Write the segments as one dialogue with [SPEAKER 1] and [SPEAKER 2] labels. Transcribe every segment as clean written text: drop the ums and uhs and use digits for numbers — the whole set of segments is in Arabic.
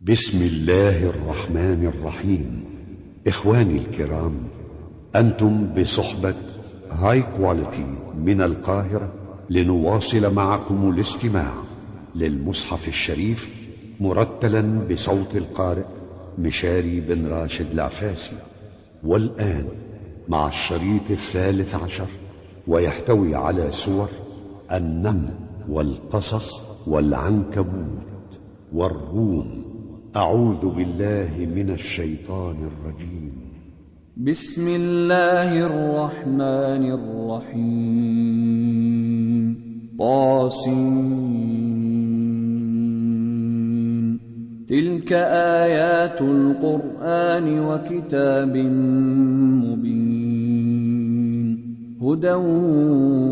[SPEAKER 1] بسم الله الرحمن الرحيم. إخواني الكرام، أنتم بصحبة هاي كواليتي من القاهرة لنواصل معكم الاستماع للمصحف الشريف مرتلا بصوت القارئ مشاري بن راشد العفاسي. والآن مع الشريط 13، ويحتوي على سور النمل والقصص والعنكبوت والروم. أعوذ بالله من الشيطان الرجيم.
[SPEAKER 2] بسم الله الرحمن الرحيم. طاسين. تلك آيات القرآن وكتاب مبين، هدى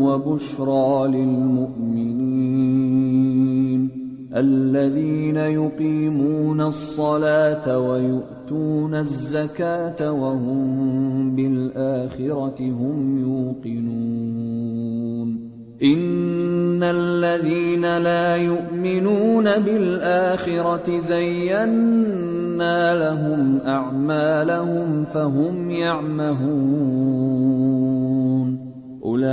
[SPEAKER 2] وبشرى للمؤمنين الذين يقيمون الصلاة ويؤتون الزكاة وهم بالآخرة هم يوقنون. إن الذين لا يؤمنون بالآخرة زينا لهم أعمالهم فهم يعمهون. أولئك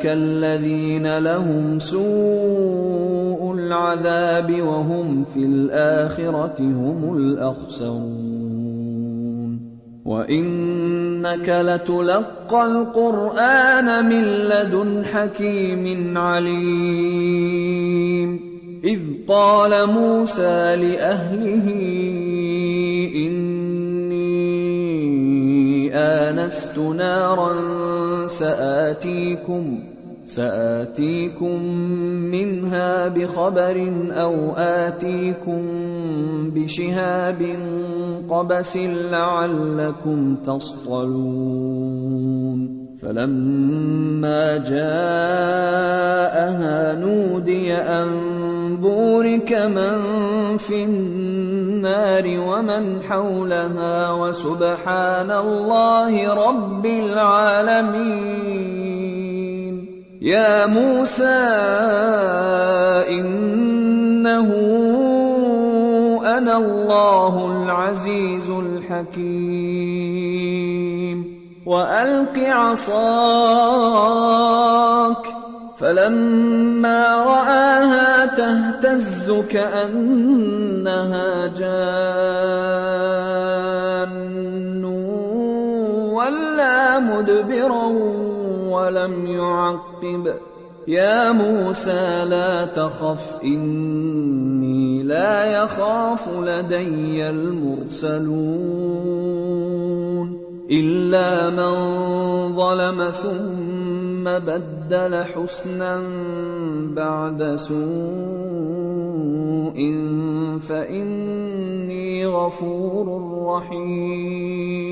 [SPEAKER 2] الذين لهم سوء العذاب وهم في الآخرة هم الأخسرون. وإنك لتلقى القرآن من لدن حكيم عليم. إذ قال موسى لأهله آنست نارا سآتيكم منها بخبر أو آتيكم بشهاب قبس لعلكم تصطلون. فلما جاءها نودي أن بورك من في النار ومن حولها وسبحان الله رب العالمين. يا موسى إنه أنا الله العزيز الحكيم. وألق عصاك. فلما رآها تهتز كأنها جان ولا مدبرا ولم يعقب. يا موسى لا تخف إني لا يخاف لدي المرسلون. إلا من ظلم ثم بدل حسنا بعد سوء فإني غفور رحيم.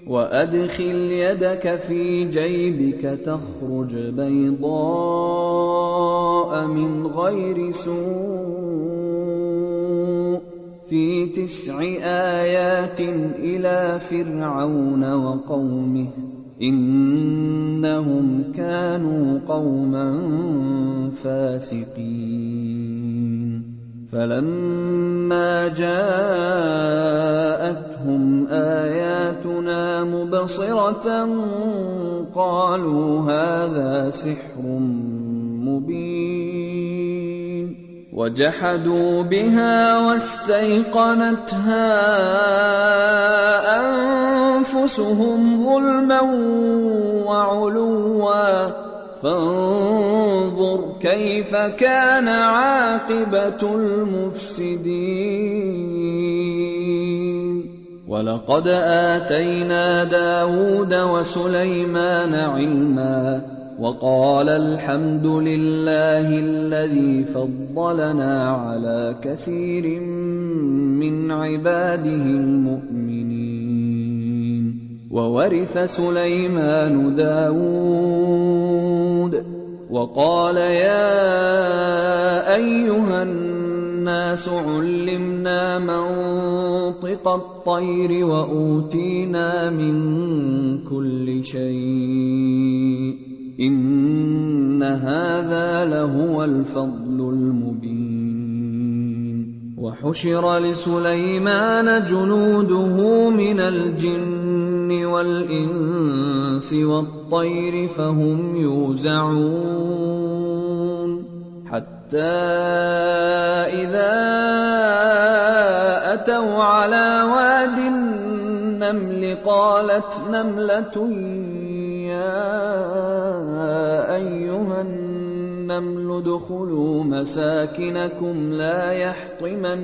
[SPEAKER 2] وأدخل يدك في جيبك تخرج بيضاء من غير سوء في 9 آيات إلى فرعون وقومه إنهم كانوا قوما فاسقين. فلما جاءتهم آياتنا مبصرة قالوا هذا سحر مبين. وجحدوا بها واستيقنتها أنفسهم ظلما وعلوا فانظر كيف كان عاقبة المفسدين. ولقد آتينا داود وسليمان علما وقال الحمد لله الذي فضلنا على كثير من عباده المؤمنين. وورث سليمان داود وقال يا أيها الناس علمنا منطق الطير وأوتينا من كل شيء إن هذا لهو الفضل المبين. وحشر لسليمان جنوده من الجن والإنس والطير فهم يوزعون حتى إذا أتوا على واد النمل قالت نملة يا أيها النمل ادخلوا مساكنكم لا يحطمنكم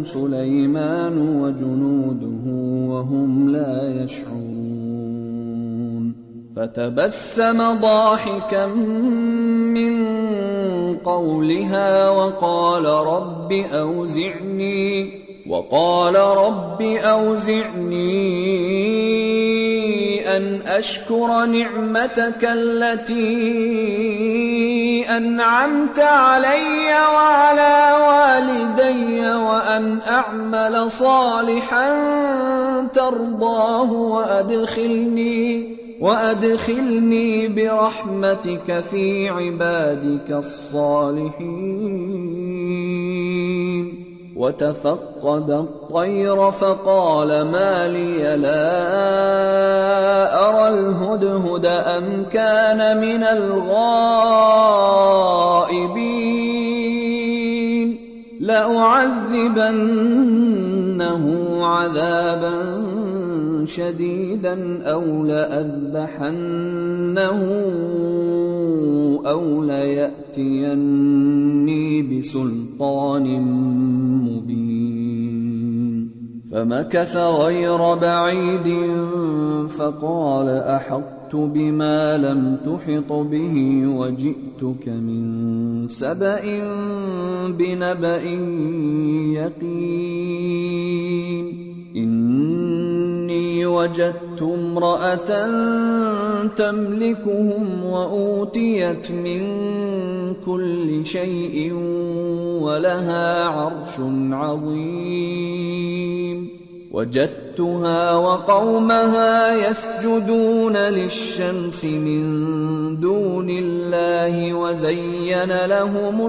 [SPEAKER 2] سليمان وجنوده وهم لا يشعرون فتبسم ضاحكا من قولها وقال رب أوزعني أن أشكر نعمتك التي أنعمت علي وعلى والدي وأن أعمل صالحا ترضاه وأدخلني برحمتك في عبادك الصالحين وتفقد الطير فقال ما لي لا أرى الهدهد أم كان من الغائبين لأعذبنه عذابا شديدا أو لأذبحنه أو ليأتيني بسلطان مبين فمكث غير بعيد فقال أحطت بما لم تحط به وجئتك من سبأ بنبأ يقين إني وجدت امرأة تملكهم وأوتيت من كل شيء ولها عرش عظيم وجدتها وقومها يسجدون للشمس من دون الله وزين لهم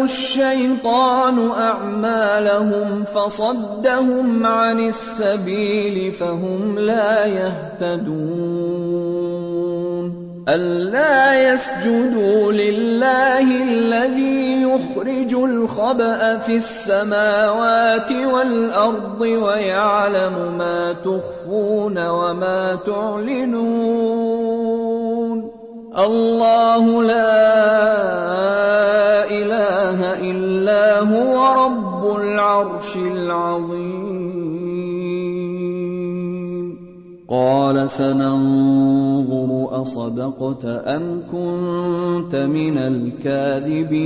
[SPEAKER 2] الشيطان أعمالهم فصدهم عن السبيل فهم لا يهتدون ألا يسجدوا لله الذي يخرج الخبأ في السماوات والأرض ويعلم ما تخفون وما تعلنون الله لا إله إلا هو رب العرش العظيم قال سننظر أصدقت أم كنت من الكاذبين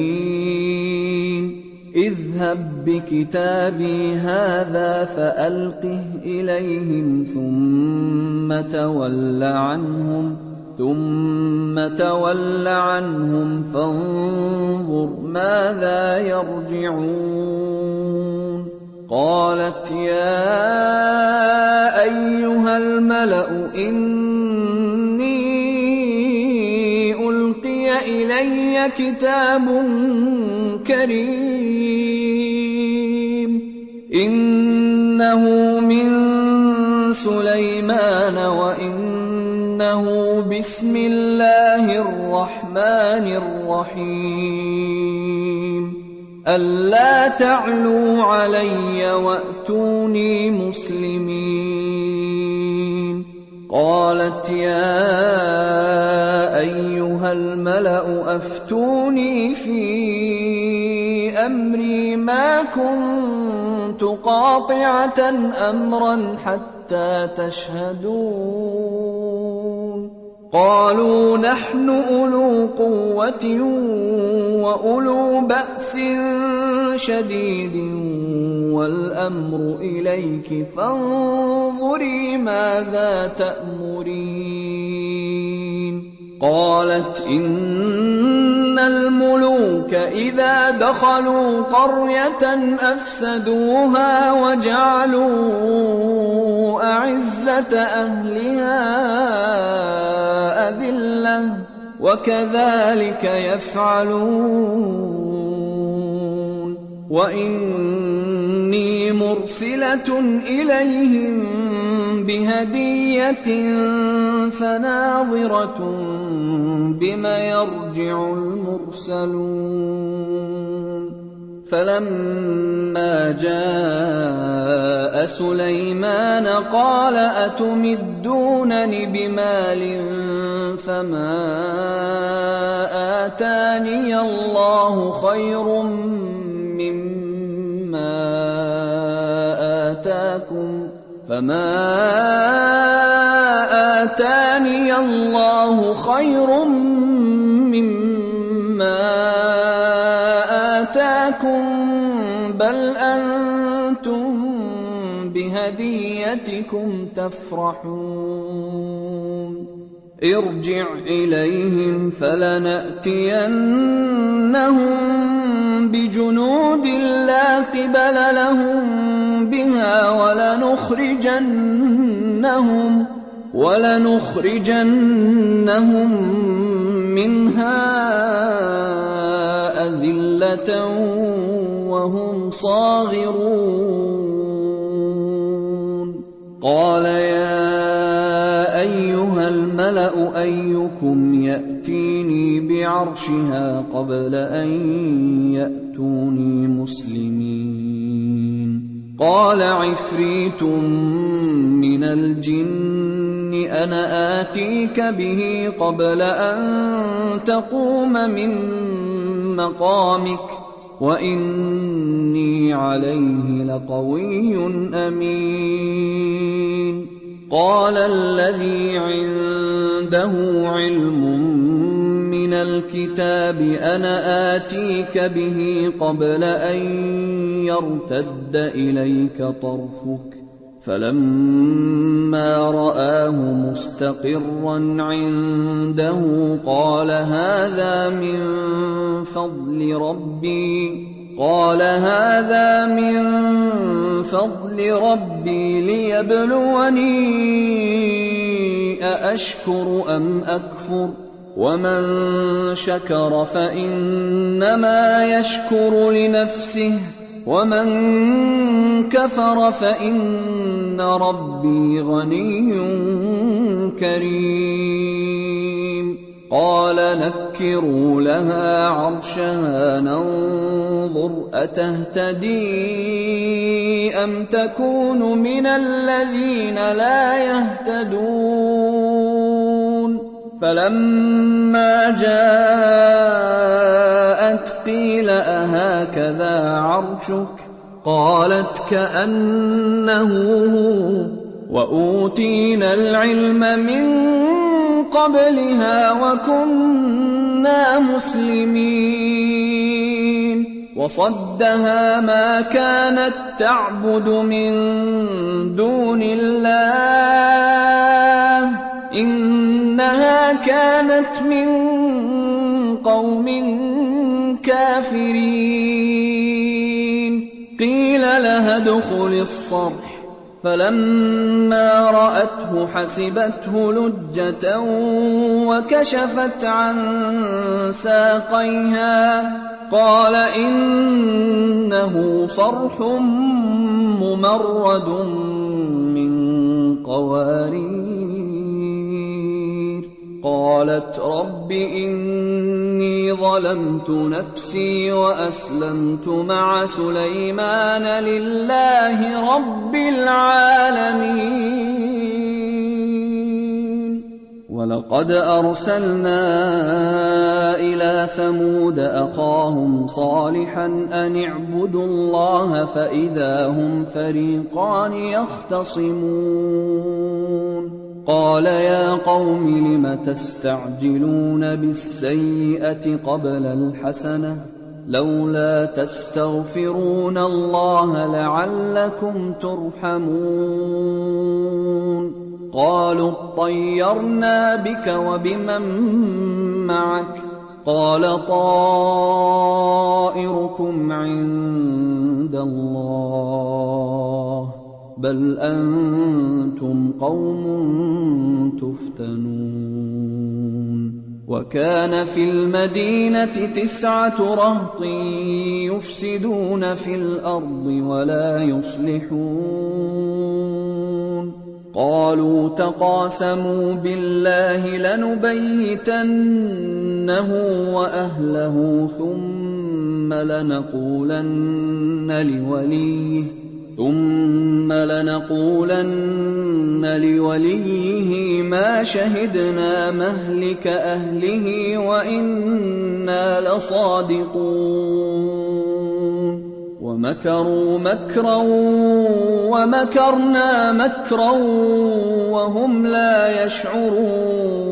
[SPEAKER 2] اذهب بكتابي هذا فألقه إليهم ثم تول عنهم فانظر ماذا يرجعون قالت يا أيها الملأ إني ألقي إلي كتاب كريم إنه من سليمان وإنه بسم الله الرحمن الرحيم ألا تعلوا علي وأتوني مسلمين قالت يا أيها الملأ أفتوني في أمري ما كنت قاطعة أمرا حتى تشهدون قالوا نحن أولو قوة وأولو بأس شديد والأمر إليك فانظري ماذا تأمرين قالت إن الملوك إذا دخلوا قرية أفسدوها وجعلوا أعزة عزة أهلها أذلة وكذلك يفعلون وإني مرسلة إليهم بهدية فناظرة بما يرجع المرسلون فلما جاء سليمان قال أتمدونني بمال فما آتاني الله خير مما آتاكم بل أنتم بهديتكم تفرحون ارجع إليهم فلنأتينهم بجنود لا قبل لهم بها ولنخرجنهم منها أذلة وهم صاغرون قال يا أيها الملأ أيكم يأتيني بعرشها قبل أن يأتوني مسلمين قال عفريت من الجن أنا آتيك به قبل أن تقوم من مقامك وإني عليه لقوي أمين قال الذي عنده علم من الكتاب أنا آتيك به قبل أن يرتد إليك طرفك فلما رآه مستقرا عنده قال هذا من فضل ربي ليبلوني أأشكر أم أكفر ومن شكر فإنما يشكر لنفسه ومن كفر فإن ربي غني كريم قال نكروا لها عرشها ننظر أتهتدي أم تكون من الذين لا يهتدون فلما جاءت قيل أهكذا عرشك قالت كأنه هو وأوتينا العلم من قبلها وكنا مسلمين وصدها ما كانت تعبد من دون الله إنها كانت من قوم كافرين قيل لها ادخل الصرح فلما رأته حسبته لجة وكشفت عن ساقيها قال إنه صرح ممرد من قوارير قالت رب إني ظلمت نفسي وأسلمت مع سليمان لله رب العالمين ولقد أرسلنا إلى ثمود أخاهم صالحا أن اعبدوا الله فإذا هم فريقان يختصمون قال يا قوم لم تستعجلون بالسيئة قبل الحسنة لولا تستغفرون الله لعلكم ترحمون قالوا اطيرنا بك وبمن معك قال طائركم عند الله بل أنتم قوم تفتنون وكان في المدينة 9 رهط يفسدون في الأرض ولا يصلحون قالوا تقاسموا بالله لنبيتنه وأهله ثم لنقولن لوليه ما شهدنا مهلك أهله وإنا لصادقون ومكروا مكرا ومكرنا مكرا وهم لا يشعرون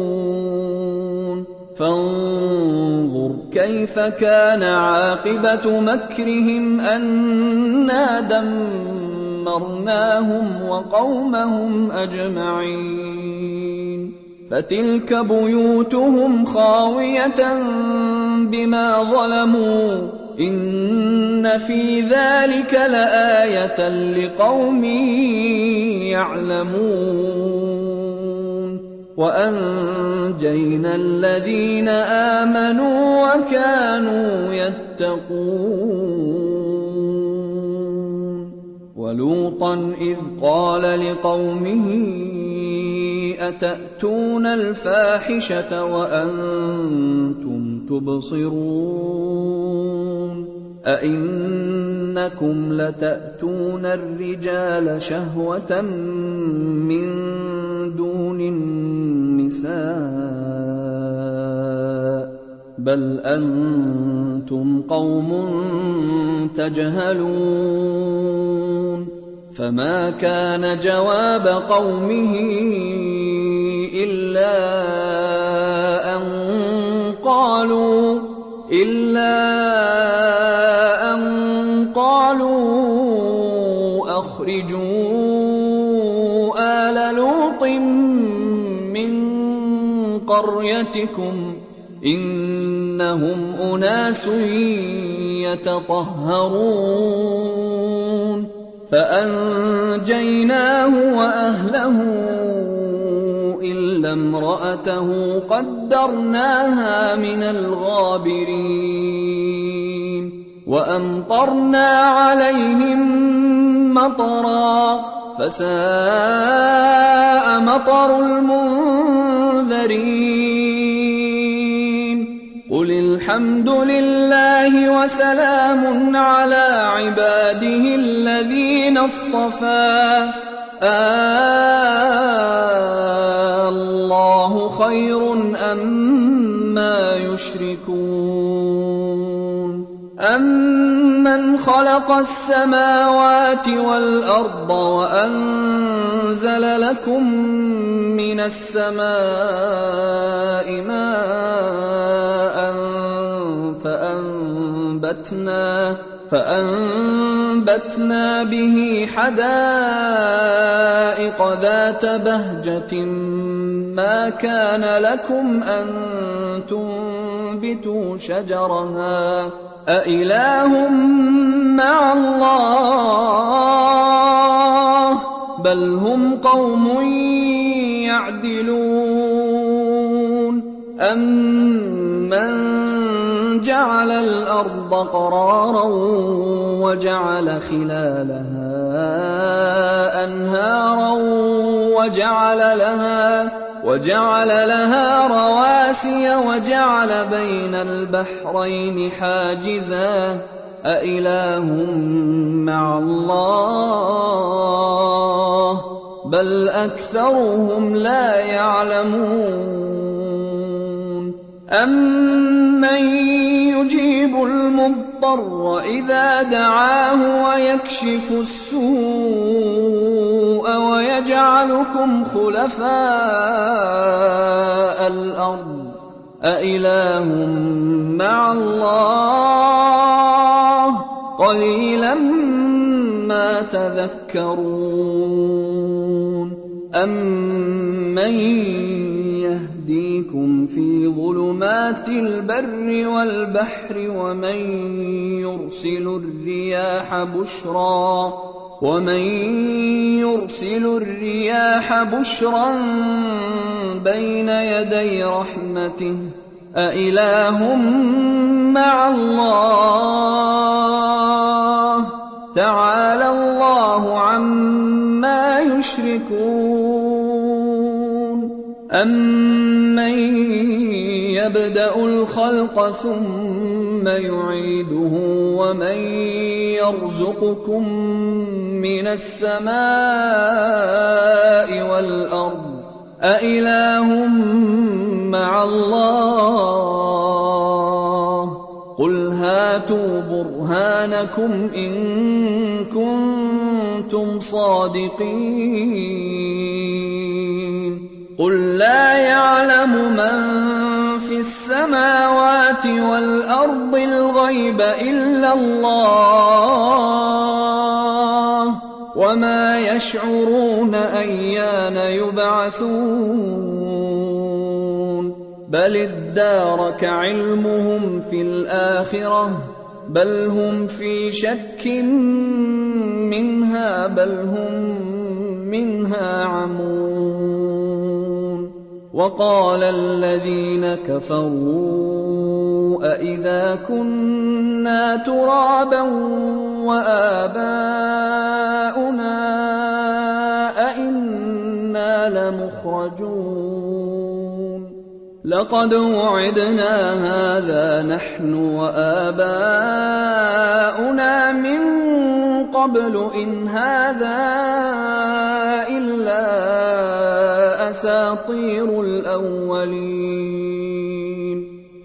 [SPEAKER 2] فانظر كيف كان عاقبة مكرهم أنا دمرناهم وقومهم أجمعين فتلك بيوتهم خاوية بما ظلموا إن في ذلك لآية لقوم يعلمون وأنجينا الذين آمنوا وكانوا يتقون ولوطا إذ قال لقومه أتأتون الفاحشة وأنتم تبصرون أئنكم لتأتون الرجال شهوة من دون النساء بل أنتم قوم تجهلون فما كان جواب قومه إلا أن قالوا أخرجوا آل لوط من قريتكم إنهم أناس يتطهرون فأنجيناه وأهله إلا امرأته قدرناها من الغابرين وأمطرنا عليهم مطرا فساء مطر المنذرين قل الحمد لله وسلام على عباده الذين اصطفى الله خير أما يشركون أمن خلق السماوات والأرض وأنزل لكم من السماء ماء فأنبتنا به حدائق ذات بهجة ما كان لكم أن تنبتوا شجرها أإله مع الله بل هم قوم يعدلون أمن جعل الأرض قرارا وجعل خلالها أنهارا وجعل لها رواسي وجعل بين البحرين حاجزا أإله مع الله بل أكثرهم لا يعلمون أمن يجيب المضطر إذا دعاه ويكشف السوء ويجعلكم خلفاء الأرض أإله مع الله قليلا ما تذكرون أمن يهديكم في ظلمات البر والبحر ومن يرسل الرياح ومن يرسل الرياح بشرا بين يدي رحمته أإله مع الله تعالى الله عما يشركون أمن يبدأ الخلق ثم يعيده ومن يرزقكم من السماء والأرض أإله مع الله قل هاتوا برهانكم إن كنتم صادقين قل لا يعلم من في السماوات والأرض الغيب إلا الله وما يشعرون أيان يبعثون بل ادارك علمهم في الآخرة بل هم في شك منها بل هم منها عمون وقال الذين كفروا أإذا كنا ترابا وآباؤنا أئنا لمخرجون لقد وعدنا هذا نحن وآباؤنا من قبل إن هذا إلا أساطير الأولين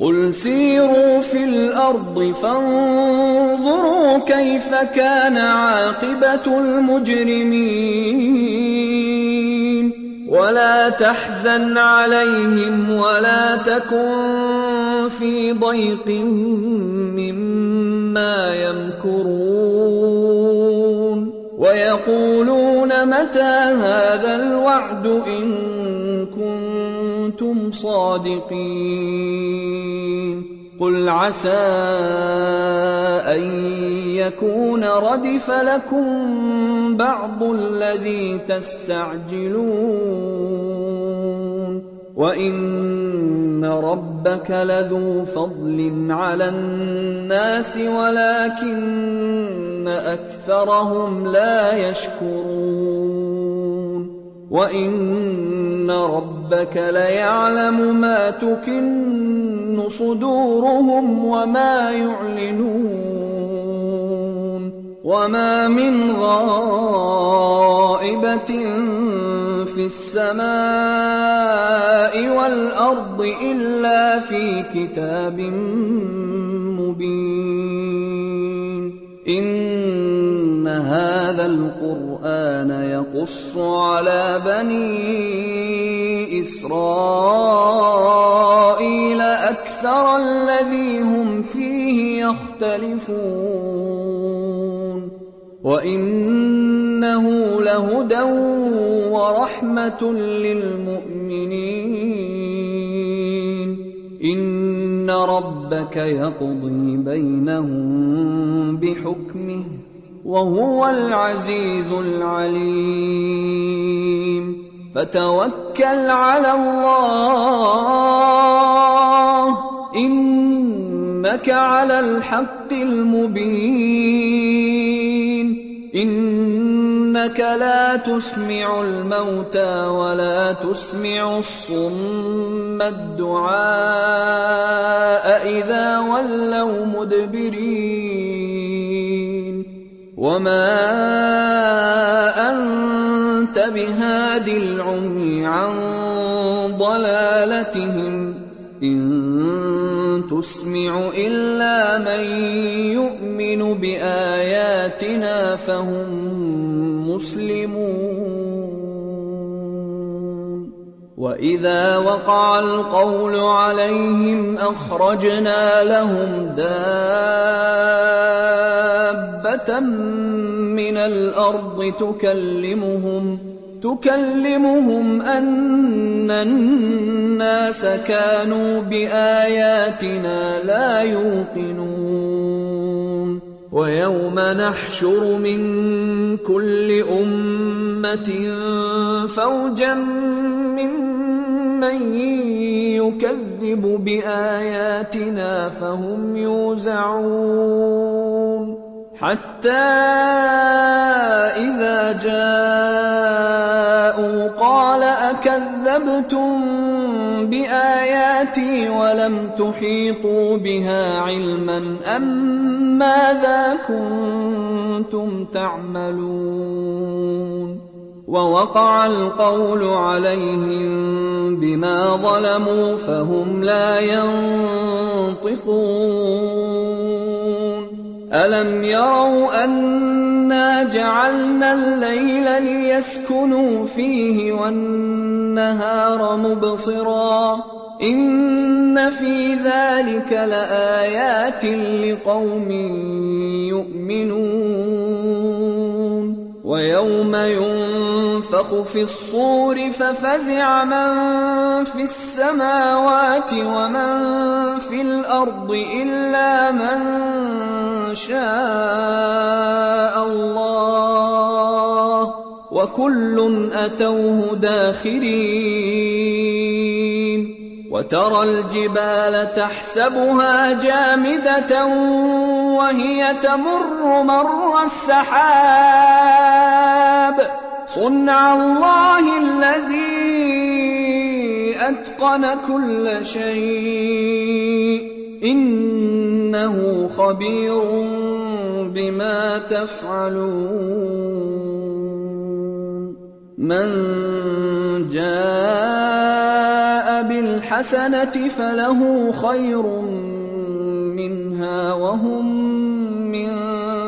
[SPEAKER 2] قل سيروا في الأرض فانظروا كيف كان عاقبة المجرمين ولا تحزن عليهم ولا تكن في ضيق مما يمكرون ويقولون متى هذا الوعد إن كنتم صادقين قل عسى أن يكون ردف لكم بعض الذي تستعجلون وإن ربك لذو فضل على الناس ولكن أكثرهم لا يشكرون وإن ربك ليعلم ما تكن صدورهم وما يعلنون وما من غائبة في السماء والأرض إلا في كتاب مبين إن هذا القرآن يقص على بني إسرائيل أكثر الذي هم فيه يختلفون وإنه لهدى ورحمة للمؤمنين إن ربك يقضي بينهم بحكمه وهو العزيز العليم فتوكل على الله إنك على الحق المبين إنك لا تسمع الموتى ولا تسمع الصم الدعاء إذا ولوا مدبرين وما أنت بهاد العمي عن ضلالتهم إن تسمع إلا من يؤمن بآياتنا فهم مسلمون وإذا وقع القول عليهم أخرجنا لهم دابة من الأرض تكلمهم أن الناس كانوا بآياتنا لا يوقنون ويوم نحشر من كل أمة فوجا ممن يكذب بآياتنا فهم يوزعون حتى إذا جاءوا قال أكذبتم بآياتي ولم تحيطوا بها علما أم ماذا كنتم تعملون ووقع القول عليهم بما ظلموا فهم لا ينطقون ألم يروا أنا جعلنا الليل ليسكنوا فيه والنهار مبصرا إن في ذلك لآيات لقوم يؤمنون ويوم ينفخ في الصور ففزع من في السماوات ومن في الأرض إلا من شاء الله وكل أتوه داخرين وترى الجبال تحسبها جامدة وهي تمر مر السحاب صنع الله الذي أتقن كل شيء إنه خبير بما تفعلون من جاء بالحسنة فله خير منها وهم من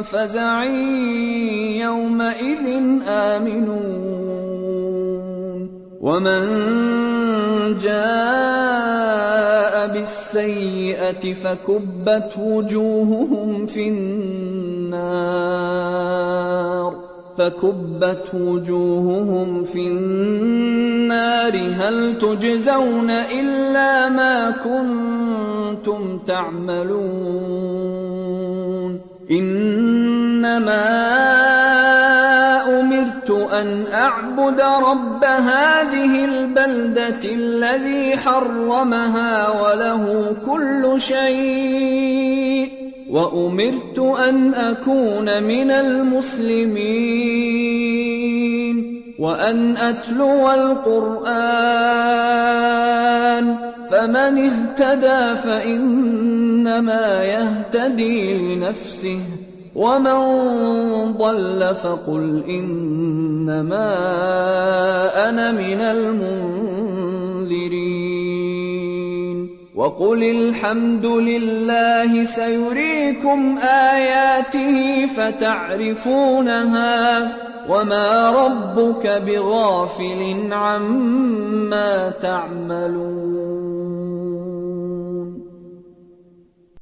[SPEAKER 2] فزع يومئذ آمنون ومن جاء بالسيئة فكبت وجوههم في النار هل تجزون إلا ما كنتم تعملون إنما أمرت أن أعبد رب هذه البلدة الذي حرمها وله كل شيء وأمرت أن أكون من المسلمين وأن أتلو القرآن فمن اهتدى فإنما يهتدي لنفسه ومن ضل فقل إنما أنا من المنذرين وقل الحمد لله سيريكم آياته فتعرفونها وما ربك بغافل عما تعملون